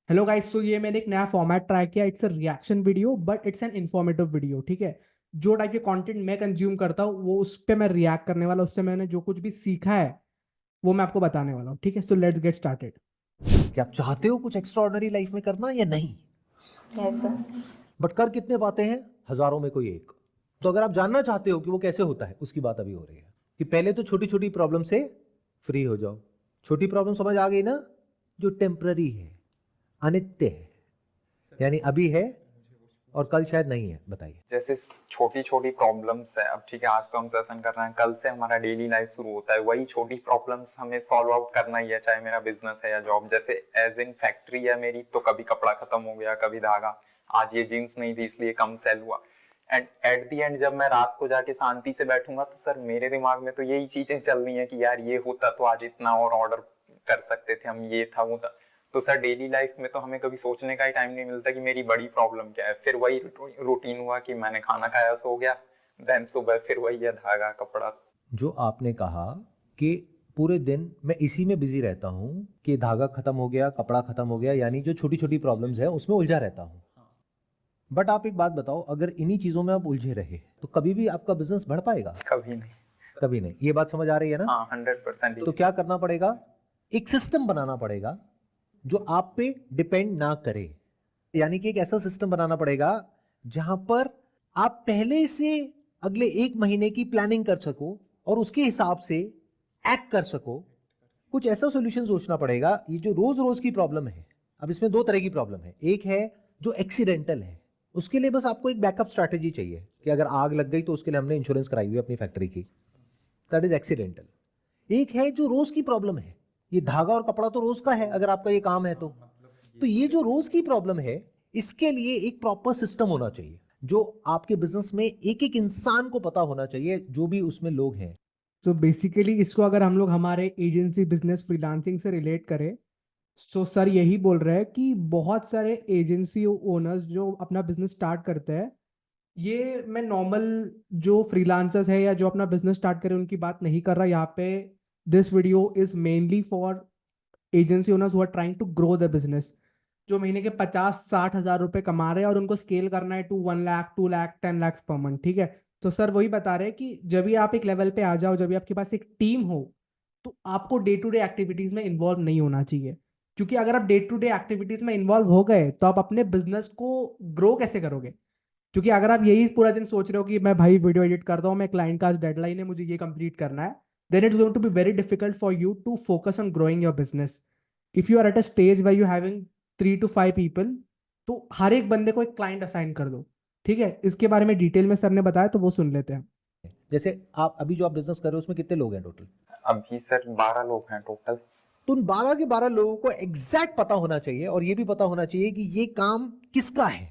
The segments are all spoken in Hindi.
हेलो गाइस, तो ये मैंने एक नया फॉर्मेट ट्राई किया। It's a reaction video but it's an informative video. ठीक है, जो टाइप के कंटेंट मैं कंज्यूम करता हूँ वो उस पर मैं रिएक्ट करने वाला, उससे मैंने जो कुछ भी सीखा है वो मैं आपको बताने वाला हूँ। ठीक है, सो लेट्स गेट स्टार्टेड। क्या आप चाहते हो कुछ एक्स्ट्रॉर्डनरी लाइफ में करना या नहीं? Yes sir. बट कर कितने पाते हैं? हजारों में कोई एक। तो अगर आप जानना चाहते हो कि वो कैसे होता है, उसकी बात अभी हो रही है कि पहले तो छोटी छोटी प्रॉब्लम से फ्री हो जाओ। छोटी प्रॉब्लम समझ आ गई ना? जो टेम्पररी है, अनित्य है, यानी अभी है और कल शायद नहीं है। बताइए। जैसे छोटी छोटी प्रॉब्लम्स है। अब ठीक है, आज तो हम सेशन कर रहे हैं, कल से हमारा डेली लाइफ शुरू होता है। वही छोटी प्रॉब्लम्स हमें सॉल्व आउट करना ही है, चाहे मेरा बिजनेस है या जॉब। जैसे एज इन फैक्ट्री है मेरी, तो कभी कपड़ा खत्म हो गया, कभी धागा। आज ये जीन्स नहीं थी इसलिए कम सेल हुआ। एंड एट दी एंड जब मैं रात को जाके शांति से बैठूंगा तो सर मेरे दिमाग में तो यही चीजें चल रही है कि यार ये होता तो आज इतना और ऑर्डर कर सकते थे हम, ये था वो था। तो सर डेली लाइफ में तो हमें कभी सोचने का ही टाइम नहीं मिलता कि मेरी बड़ी प्रॉब्लम क्या है। फिर वही रूटीन हुआ कि मैंने खाना खाया, सो गया, देन सुबह फिर वही है, धागा कपड़ा। जो आपने कहा कि पूरे दिन मैं इसी में बिजी रहता हूं कि धागा खत्म हो गया, कपड़ा खत्म हो गया, यानी जो छोटी छोटी प्रॉब्लम्स है उसमें उलझा रहता हूं। बट आप एक बात बताओ, अगर इन्हीं चीजों में आप उलझे रहे तो कभी भी आपका बिजनेस बढ़ पाएगा? कभी नहीं। कभी नहीं। ये बात समझ आ रही है ना? हाँ, 100%। तो क्या करना पड़ेगा? एक सिस्टम बनाना पड़ेगा जो आप पे डिपेंड ना करे। यानी कि एक ऐसा सिस्टम बनाना पड़ेगा जहां पर आप पहले से अगले एक महीने की प्लानिंग कर सको और उसके हिसाब से एक्ट कर सको। कुछ ऐसा सॉल्यूशन सोचना पड़ेगा। ये जो रोज रोज की प्रॉब्लम है, अब इसमें दो तरह की प्रॉब्लम है। एक है जो एक्सीडेंटल है, उसके लिए बस आपको एक बैकअप स्ट्रैटेजी चाहिए कि अगर आग लग गई तो उसके लिए हमने इंश्योरेंस कराई हुई है अपनी फैक्ट्री की। That is accidental. एक है जो रोज की प्रॉब्लम है। ये धागा और कपड़ा तो रोज का है अगर आपका ये काम है तो ये जो रोज की प्रॉब्लम है, इसके लिए एक प्रॉपर सिस्टम होना चाहिए जो आपके बिजनेस में एक एक इंसान को पता होना चाहिए, जो भी उसमें लोग हैं। तो बेसिकली इसको अगर हम लोग हमारे एजेंसी बिजनेस फ्रीलांसिंग से रिलेट करें, सो सर यही बोल रहे हैं कि बहुत सारे एजेंसी ओनर्स जो अपना बिजनेस स्टार्ट करते हैं, ये मैं नॉर्मल जो फ्रीलांसर्स है या जो अपना बिजनेस स्टार्ट करे उनकी बात नहीं कर रहा यहाँ पे। This video is mainly for agency owners who are trying to grow the business, जो महीने के 50-60 हज़ार रुपए कमा रहे हैं और उनको स्केल करना है to 1 lakh 2 lakh 10 lakh per month. ठीक है, तो सर वही बता रहे हैं कि जब भी आप एक लेवल पे आ जाओ, जब भी आपके पास एक टीम हो, तो आपको डे टू डे एक्टिविटीज में इन्वॉल्व नहीं होना चाहिए। क्योंकि अगर आप डे टू डे एक्टिविटीज में इन्वॉल्व हो गए तो आप अपने बिजनेस को ग्रो कैसे करोगे? क्योंकि अगर आप यही पूरा दिन सोच रहे हो कि मैं भाई वीडियो एडिट करता हूँ, मैं क्लाइंट का आज डेडलाइन है, मुझे ये कंप्लीट करना है, then it's going to be very difficult for you to focus on growing your business. If you are at a stage where you having 3 to 5 people, तो हर एक बंदे को एक क्लाइंट असाइन कर दो। ठीक है, इसके बारे में डिटेल में सर ने बताया तो वो सुन लेते हैं। जैसे आप अभी जो आप बिजनेस कर रहे हो उसमें कितने लोग हैं टोटल? अभी सर 12 लोग हैं टोटल। तो उन 12 के 12 लोगों को एग्जैक्ट पता होना चाहिए और ये भी पता होना चाहिए कि ये काम किसका है।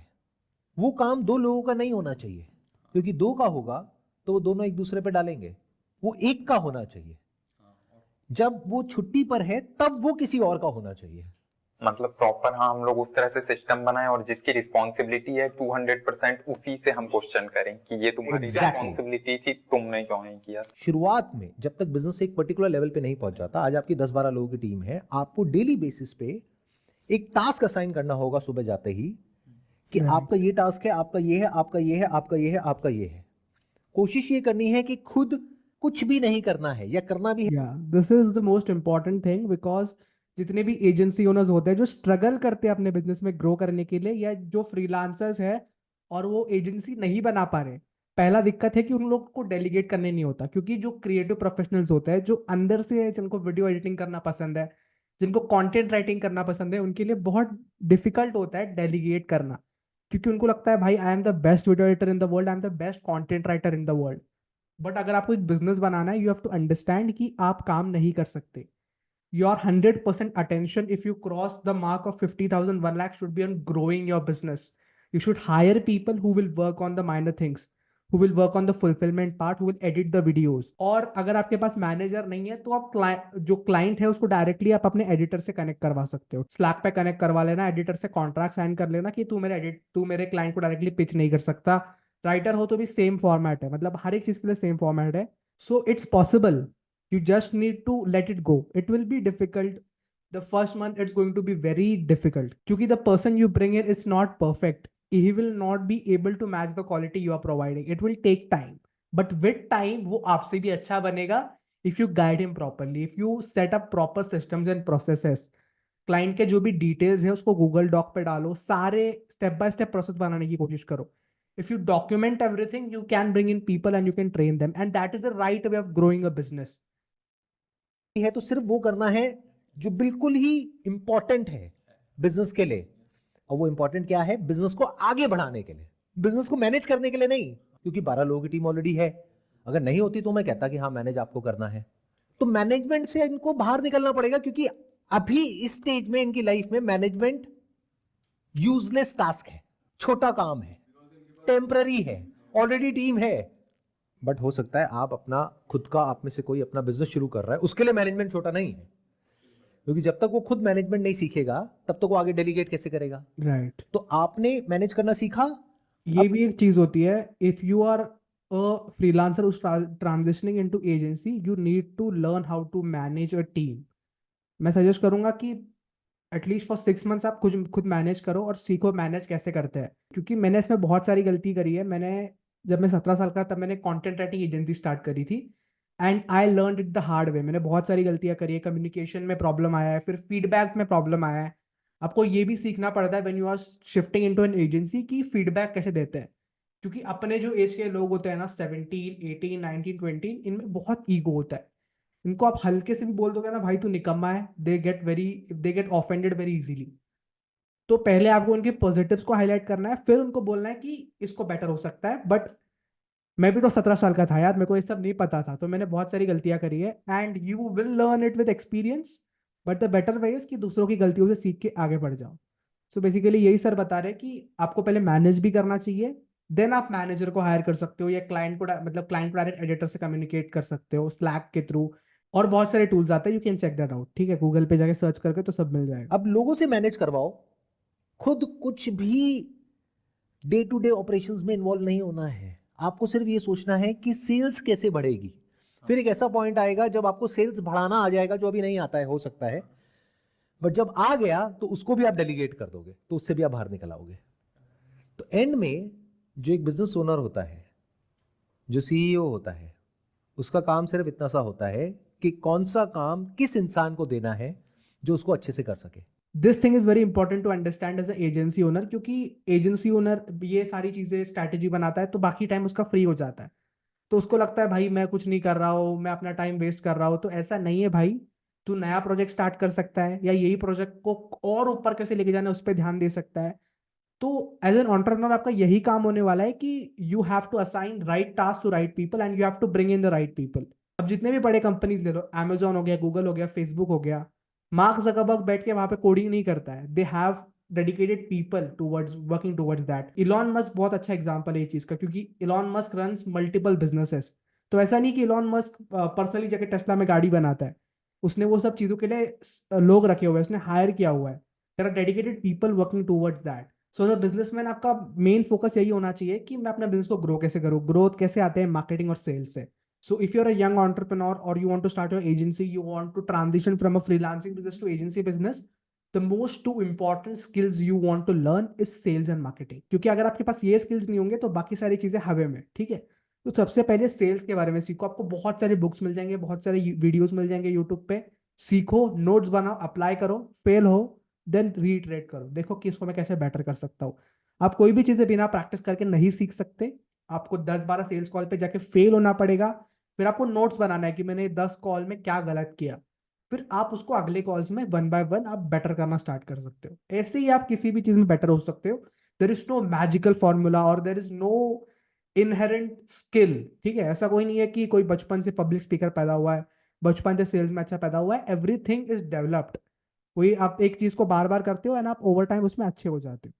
वो काम दो लोगों का नहीं होना चाहिए, क्योंकि दो का होगा तो वो दोनों एक दूसरे पे डालेंगे। वो एक का होना चाहिए। जब वो छुट्टी पर है तब वो किसी और का होना चाहिए। मतलब प्रॉपर, हाँ, हम लोग उस तरह से सिस्टम बनाए और जिसकी रिस्पॉन्सिबिलिटी है 200% उसी से हम क्वेश्चन करें कि ये तुम्हारी Exactly. रिस्पॉन्सिबिलिटी थी, तुमने क्यों नहीं किया। शुरुआत में जब तक बिजनेस एक पर्टिकुलर लेवल पे नहीं पहुंच जाता, आज आपकी 10-12 लोगों की टीम है, आपको डेली बेसिस पे एक टास्क असाइन करना होगा सुबह जाते ही कि आपका ये टास्क है, आपका ये है, आपका ये है, आपका ये है, आपका ये है। कोशिश ये करनी है कि खुद कुछ भी नहीं करना है, या करना भी है। या this is the most important thing, because जितने भी एजेंसी ओनर्स होते हैं जो स्ट्रगल करते हैं अपने बिजनेस में ग्रो करने के लिए, या जो फ्रीलांसर्स है और वो एजेंसी नहीं बना पा रहे, पहला दिक्कत है कि उन लोग को डेलीगेट करने नहीं होता। क्योंकि जो क्रिएटिव प्रोफेशनल्स होते हैं, जो अंदर से जिनको वीडियो एडिटिंग करना पसंद है, जिनको कंटेंट राइटिंग करना पसंद है, उनके लिए बहुत डिफिकल्ट होता है डेलीगेट करना। क्योंकि उनको लगता है भाई I am the best video editor in the world, I am the best content writer in the world. But अगर आपको एक बिजनेस बनाना है, यू हैव टू अंडरस्टैंड कि आप काम नहीं कर सकते। Your 100% attention if you cross the mark of 50,000 1 lakh should be on growing your business. You should hire people who will work on the minor things, who will work on the fulfillment part, who will edit the videos। और अगर आपके पास मैनेजर नहीं है तो आप जो क्लाइंट है उसको डायरेक्टली आप अपने एडिटर से कनेक्ट करवा सकते हो। स्लैक पे कनेक्ट करवा लेना, एडिटर से कॉन्ट्रैक्ट साइन कर लेना कि तू मेरे क्लाइंट को डायरेक्टली पिच नहीं कर सकता। राइटर हो तो भी सेम फॉर्मेट है, मतलब हर एक चीज के लिए सेम फॉर्मेट है। So it's possible, you just need to let it go. It will be difficult, the first month it's going to be very difficult क्योंकि the person you bring in is not perfect. He will not be able to match the quality you are providing. It will take time, but with time वो आपसे भी अच्छा बनेगा if you guide him properly, if you set up proper systems and processes. Client के जो भी डिटेल्स है उसको गूगल डॉक पे डालो, सारे स्टेप बाय स्टेप प्रोसेस बनाने की कोशिश करो. If you document everything, you can bring in people and you can train them, and that is the right way of growing a business. है तो सिर्फ वो करना है जो बिल्कुल ही इंपॉर्टेंट है बिजनेस के लिए. और वो इंपॉर्टेंट क्या है? बिजनेस को आगे बढ़ाने के लिए, बिजनेस को मैनेज करने के लिए नहीं. क्योंकि 12 लोगों की टीम ऑलरेडी है. अगर नहीं होती तो मैं कहता कि हाँ मैनेज आपको करना है. तो मैनेजमेंट से इनको बाहर निकलना पड़ेगा, क्योंकि अभी इस स्टेज में इनकी लाइफ में मैनेजमेंट यूजलेस टास्क है, छोटा काम है, टेम्पररी है, ऑलरेडी टीम है. बट हो सकता है आप अपना खुद का, आप में से कोई अपना बिजनेस शुरू कर रहा है, उसके लिए मैनेजमेंट छोटा नहीं है. क्योंकि जब तक वो खुद मैनेजमेंट नहीं सीखेगा तब तक वो आगे डेलीगेट कैसे करेगा? राइट. तो आपने मैनेज करना सीखा. ये भी एक चीज होती है. If you are a freelancer transitioning into agency, you need to learn how to manage a team. मैं सजेस्ट करूंगा कि एटलीस्ट फॉर 6 मंथ्स आप खुद मैनेज करो और सीखो मैनेज कैसे करते हैं. क्योंकि मैंने इसमें बहुत सारी गलती करी है. जब मैं 17 साल का तब मैंने कंटेंट राइटिंग एजेंसी स्टार्ट करी थी, and I learn it the hard way. मैंने बहुत सारी गलतियां करी है. कम्युनिकेशन में प्रॉब्लम आया है, फिर फीडबैक में प्रॉब्लम आया है. आपको ये भी सीखना पड़ता है when you are shifting into an agency की फीडबैक कैसे देते हैं. क्योंकि अपने जो एज के लोग होते हैं ना, 17, 18, 19, 20, इनमें बहुत ईगो होता है. इनको आप हल्के से भी बोल दोगे ना भाई तू निकम्मा है, they get offended very easily. तो पहले आपको उनके पॉजिटिव्स को हाईलाइट करना है, फिर उनको बोलना है कि इसको बेटर हो सकता है. बट मैं भी तो 17 साल का था यार, मेरे को ये सब नहीं पता था, तो मैंने बहुत सारी गलतियां करी है. And you will learn it with experience, but the better way is कि दूसरों की गलतियों से सीख के आगे बढ़ जाओ. सो बेसिकली यही सर बता रहे हैं कि आपको पहले मैनेज भी करना चाहिए, देन आप मैनेजर को हायर कर सकते हो, या क्लाइंट को मतलब क्लाइंट डायरेक्ट एडिटर से कम्युनिकेट कर सकते हो स्लैक के थ्रू. और बहुत सारे टूल्स आते हैं, you can check that out. ठीक है, गूगल पे जाके सर्च करके तो सब मिल जाएगा. अब लोगों से मैनेज करवाओ, खुद कुछ भी डे टू डे ऑपरेशंस में इन्वॉल्व नहीं होना है. आपको सिर्फ ये सोचना है कि सेल्स कैसे बढ़ेगी. फिर एक ऐसा पॉइंट आएगा जब आपको सेल्स बढ़ाना आ जाएगा, जो अभी नहीं आता है, हो सकता है, बट जब आ गया तो उसको भी आप डेलीगेट कर दोगे, तो उससे भी आप बाहर निकल आओगे. तो एंड में जो एक बिजनेस ओनर होता है, जो सीईओ होता है, उसका काम सिर्फ इतना सा होता है कि कौन सा काम किस इंसान को देना है जो उसको अच्छे से कर सके. This thing is very important to understand as agency owner, क्योंकि एजेंसी ओनर ये सारी चीजें स्ट्रैटेजी बनाता है तो बाकी टाइम उसका फ्री हो जाता है. तो उसको लगता है भाई मैं कुछ नहीं कर रहा हूँ, मैं अपना टाइम वेस्ट कर रहा हूँ. तो ऐसा नहीं है भाई, तू नया प्रोजेक्ट स्टार्ट कर सकता है, या यही प्रोजेक्ट को और ऊपर कैसे लेके जाना है उस पर ध्यान दे सकता है. तो एज एन एंटरप्रेन्योर आपका यही काम होने वाला है कि you have to assign right task to right people and you have to bring in the right people. अब जितने भी बड़े कंपनीज ले लो, Amazon हो गया, गूगल हो गया, फेसबुक हो गया, मार्क जकरबर्ग बैठ के वहां पे कोडिंग नहीं करता है. They have dedicated people towards working towards that. Elon Musk बहुत अच्छा एग्जांपल है ये चीज का, क्योंकि Elon Musk runs multiple businesses. तो ऐसा नहीं कि इलॉन मस्क पर्सनली जाके टेस्ला में गाड़ी बनाता है. उसने वो सब चीजों के लिए लोग रखे हुए हैं, उसने हायर किया हुआ है. There are dedicated people working towards that. So as a businessman आपका मेन फोकस यही होना चाहिए कि मैं अपना बिजनेस को ग्रो कैसे करूँ. ग्रोथ कैसे आते हैं मार्केटिंग और सेल्स से. So if you're a young entrepreneur or you want to start your agency, you want to transition from a freelancing business to agency business, the most two important skills you want to learn is sales and marketing. क्योंकि अगर आपके पास ये skills नहीं होंगे तो बाकी सारी चीजें हवा में. ठीक है, तो सबसे पहले सेल्स के बारे में सीखो. आपको बहुत सारे बुक्स मिल जाएंगे, बहुत सारे वीडियोस मिल जाएंगे यूट्यूब पे. सीखो, नोट्स बनाओ, अप्लाई करो, फेल हो देन रीइटरेट करो, देखो कि इसको मैं कैसे बेटर कर सकता हूँ. आप कोई भी चीजें बिना प्रैक्टिस करके नहीं सीख सकते. आपको 10-12 सेल्स कॉल पे जाके फेल होना पड़ेगा. फिर आपको नोट्स बनाना है कि मैंने 10 कॉल में क्या गलत किया. फिर आप उसको अगले कॉल्स में 1 बाय 1 आप बेटर करना स्टार्ट कर सकते हो. ऐसे ही आप किसी भी चीज में बेटर हो सकते हो. There is no magical formula और there is no inherent skill. ठीक है, ऐसा कोई नहीं है कि कोई बचपन से पब्लिक स्पीकर पैदा हुआ है, बचपन से सेल्स में अच्छा पैदा हुआ है. Everything is developed. वही आप एक चीज को बार बार करते हो एंड आप ओवर टाइम उसमें अच्छे हो जाते हो.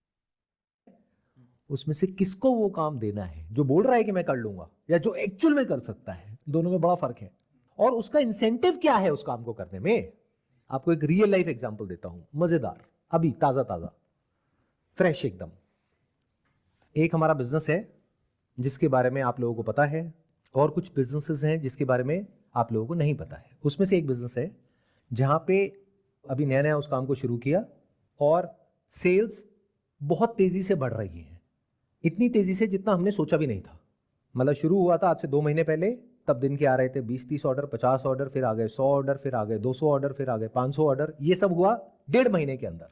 उसमें से किसको वो काम देना है जो बोल रहा है कि मैं कर लूंगा, या जो एक्चुअल में कर सकता है. दोनों में बड़ा फर्क है. और उसका इंसेंटिव क्या है उस काम को करने में. आपको एक रियल लाइफ एग्जांपल देता हूं, मजेदार, अभी ताजा ताजा, फ्रेश एकदम. एक हमारा बिजनेस है जिसके बारे में आप लोगों को पता है, और कुछ बिजनेसेस हैं जिसके बारे में आप लोगों को नहीं पता है. उसमें से एक बिजनेस है जहां पे अभी नया नया उस काम को शुरू किया और सेल्स बहुत तेजी से बढ़ रही है, इतनी तेजी से जितना हमने सोचा भी नहीं था। मतलब शुरू हुआ था आज से 2 महीने पहले, तब दिन के आ रहे थे 20-30 ऑर्डर, 50 ऑर्डर, फिर आ गए 100 ऑर्डर, फिर आ गए 200 ऑर्डर, फिर आ गए 500 ऑर्डर। ये सब हुआ 1.5 महीने के अंदर।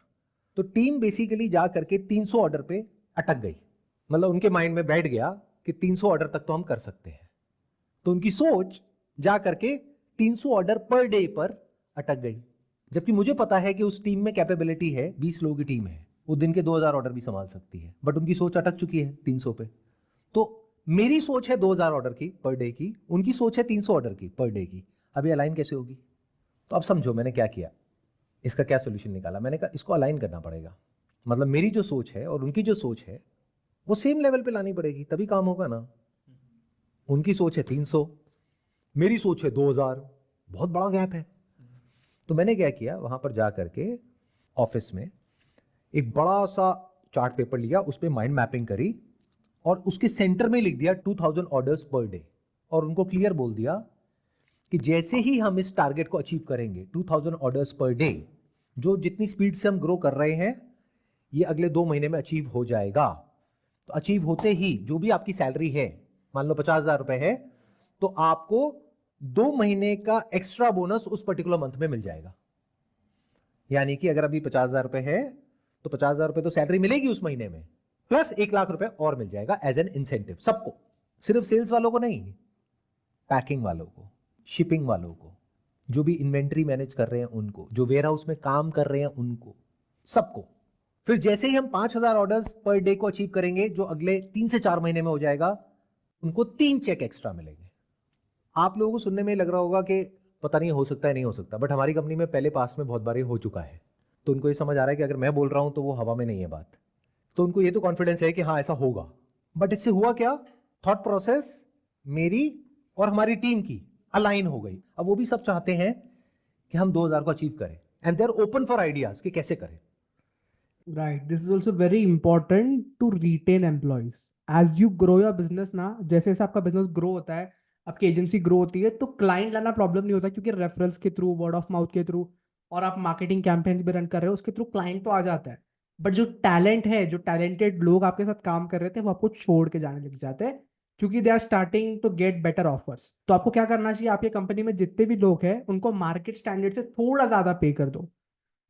तो टीम बेसिकली जा करके 300 ऑर्डर पे अटक गई। मतलब उनके माइंड में बैठ गया कि 300 ऑर्डर तक तो हम कर सकते हैं। तो उनकी सोच जा करके 300 ऑर्डर पर डे पर अटक गई। जबकि मुझे पता है कि उस टीम में कैपेबिलिटी है, 20 लोगों की टीम है, वो दिन के 2000 ऑर्डर भी संभाल सकती है, बट उनकी सोच अटक चुकी है 300 पे। तो मेरी सोच है 2000 ऑर्डर की पर डे की, उनकी सोच है 300 ऑर्डर की पर डे की। अभी अलाइन कैसे होगी? तो अब समझो मैंने क्या किया, इसका क्या सोल्यूशन निकाला। मैंने कहा इसको अलाइन करना पड़ेगा। मतलब मेरी जो सोच है और उनकी जो सोच है वो सेम लेवल पे लानी पड़ेगी, तभी काम होगा ना। उनकी सोच है 300, मेरी सोच है 2000, बहुत बड़ा गैप है। तो मैंने क्या किया, वहां पर जा करके ऑफिस में एक बड़ा सा चार्ट पेपर लिया, उस पर माइंड मैपिंग करी और उसके सेंटर में लिख दिया 2000 ऑर्डर्स पर डे, और उनको क्लियर बोल दिया कि जैसे ही हम इस टारगेट को अचीव करेंगे 2000 ऑर्डर्स पर डे, जो जितनी स्पीड से हम ग्रो कर रहे हैं ये अगले 2 महीने में अचीव हो जाएगा। तो अचीव होते ही जो भी आपकी सैलरी है, मान लो 50,000 रुपए है, तो आपको 2 महीने का एक्स्ट्रा बोनस उस पर्टिकुलर मंथ में मिल जाएगा। यानी कि अगर अभी 50,000 रुपए है तो 50,000 रुपए तो सैलरी मिलेगी उस महीने में, प्लस 1 लाख रुपए और मिल जाएगा एज एन इंसेंटिव सबको, सिर्फ सेल्स वालों को नहीं, पैकिंग वालों को, शिपिंग वालों को, जो भी इन्वेंट्री मैनेज कर रहे हैं उनको, जो वेयर हाउस में काम कर रहे हैं उनको, सबको। फिर जैसे ही हम 5,000 ऑर्डर्स पर डे को अचीव करेंगे, जो अगले 3 से 4 महीने में हो जाएगा, उनको 3 चेक एक्स्ट्रा मिलेंगे। आप लोगों को सुनने में लग रहा होगा कि पता नहीं हो सकता है, नहीं हो सकता, बट हमारी कंपनी में पहले पास में बहुत बार ये हो चुका है। तो उनको ये समझ आ रहा है कि अगर मैं बोल रहा हूं तो वो हवा में नहीं है बात, तो उनको ये तो कॉन्फिडेंस है कि हाँ ऐसा होगा। बट इससे हुआ क्या, थॉट प्रोसेस मेरी और हमारी टीम की अलाइन हो गई। अब वो भी सब चाहते हैं कि हम 2000 को अचीव करें, and they are open for ideas कि कैसे करें। Right. This is also very important to retain employees. As you grow your business ना, जैसे जैसे आपका बिजनेस ग्रो होता है, आपकी एजेंसी ग्रो होती है, तो क्लाइंट लाना प्रॉब्लम नहीं होता, क्योंकि रेफरल्स के थ्रू, वर्ड ऑफ माउथ के थ्रू, और आप मार्केटिंग कैंपेन्स भी रन कर रहे हो, उसके थ्रू क्लाइंट तो आ जाता है। बट जो टैलेंट है, जो टैलेंटेड लोग आपके साथ काम कर रहे थे, वो आपको छोड़ के जाने लग जाते हैं, क्योंकि they are starting to get better offers. तो आपको क्या करना चाहिए, आपकी कंपनी में जितने भी लोग हैं उनको मार्केट स्टैंडर्ड से थोड़ा ज्यादा पे कर दो।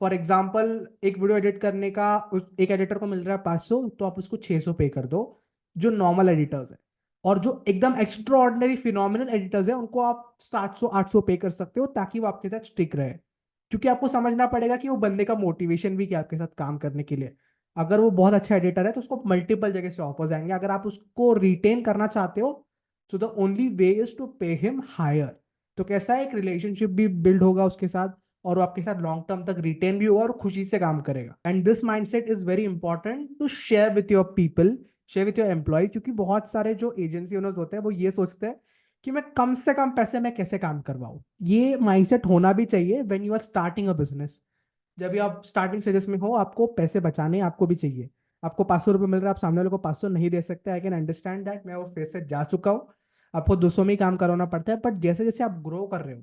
फॉर एग्जाम्पल, एक वीडियो एडिट करने का एक एडिटर को मिल रहा है 500, तो आप उसको 600 पे कर दो, जो नॉर्मल एडिटर्स है। और जो एकदम एक्स्ट्रा ऑर्डिनरी फिनोमिनल एडिटर्स है, उनको आप 700-800 पे कर सकते हो, ताकि वो आपके साथ स्टिक रहे। क्योंकि आपको समझना पड़ेगा कि वो बंदे का मोटिवेशन भी क्या आपके साथ काम करने के लिए। अगर वो बहुत अच्छा एडिटर है तो उसको मल्टीपल जगह से ऑफर्स आएंगे। अगर आप उसको रिटेन करना चाहते हो, तो the only way is to pay him higher. तो कैसा है, एक रिलेशनशिप भी बिल्ड होगा उसके साथ, और वो आपके साथ लॉन्ग टर्म तक रिटेन भी होगा और खुशी से काम करेगा। And this mindset is very important to share with your people, share with your employee. क्योंकि बहुत सारे जो एजेंसी ओनर्स होते हैं वो ये सोचते हैं कि मैं कम से कम पैसे में कैसे काम करवाऊं। ये माइंडसेट होना भी चाहिए when you are starting a business. जब भी आप स्टार्टिंग स्टेजेस में हो, आपको पैसे बचाने आपको भी चाहिए। आपको 500 रुपये मिल रहा है, आप सामने वाले को 500 नहीं दे सकते। आई कैन अंडरस्टैंड दैट, मैं वो फेज से जा चुका हूँ। आपको 200 में ही काम करवाना पड़ता है। बट जैसे जैसे आप ग्रो कर रहे हो,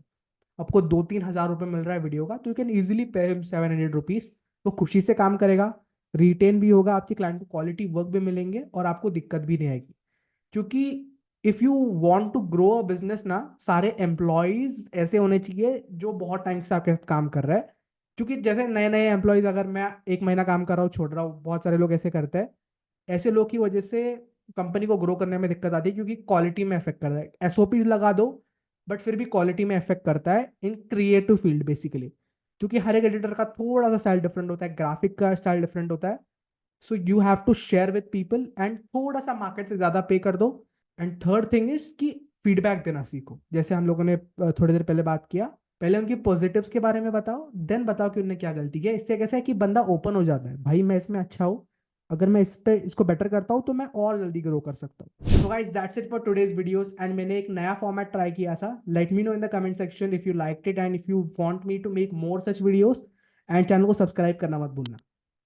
आपको 2-3 हज़ार रुपये मिल रहा है वीडियो का, तो you can easily pay him 700 rupees. वो खुशी से काम करेगा, रिटेन भी होगा, आपके क्लाइंट को क्वालिटी वर्क भी मिलेंगे, और आपको दिक्कत भी नहीं आएगी। क्योंकि if you want to grow a business ना, सारे एम्प्लॉयज़ ऐसे होने चाहिए जो बहुत टाइम से आपके साथ काम कर रहे हैं। क्योंकि जैसे नए नए एम्प्लॉयज़, अगर मैं 1 महीना काम कर रहा हूँ, छोड़ रहा हूँ, बहुत सारे लोग ऐसे करते हैं। ऐसे लोग की वजह से कंपनी को ग्रो करने में दिक्कत आती है, क्योंकि क्वालिटी में इफेक्ट करता है। एसओपीज लगा दो, बट फिर भी क्वालिटी में इफेक्ट करता है इन क्रिएटिव फील्ड बेसिकली। क्योंकि हर एक एडिटर का थोड़ा सा स्टाइल डिफरेंट होता है, ग्राफिक का स्टाइल डिफरेंट होता है। So you have to share with people, and थोड़ा सा मार्केट से ज्यादा पे कर दो। एंड थर्ड थिंग इज कि फीडबैक देना सीखो। जैसे हम लोगों ने थोड़ी देर पहले बात किया, पहले उनकी पॉजिटिव्स के बारे में बताओ, देन बताओ कि उन्होंने क्या गलती किया। इससे कैसा है कि बंदा ओपन हो जाता है, भाई मैं इसमें अच्छा हूँ, अगर मैं इसको बेटर करता हूँ तो मैं और जल्दी ग्रो कर सकता हूँ। So guys, that's it for today's videos. And मैंने एक नया फॉर्मेट ट्राई किया था। Let me know in the comment section if you liked it, and if you want me to make more such videos. And channel को सब्सक्राइब करना मत भूलना।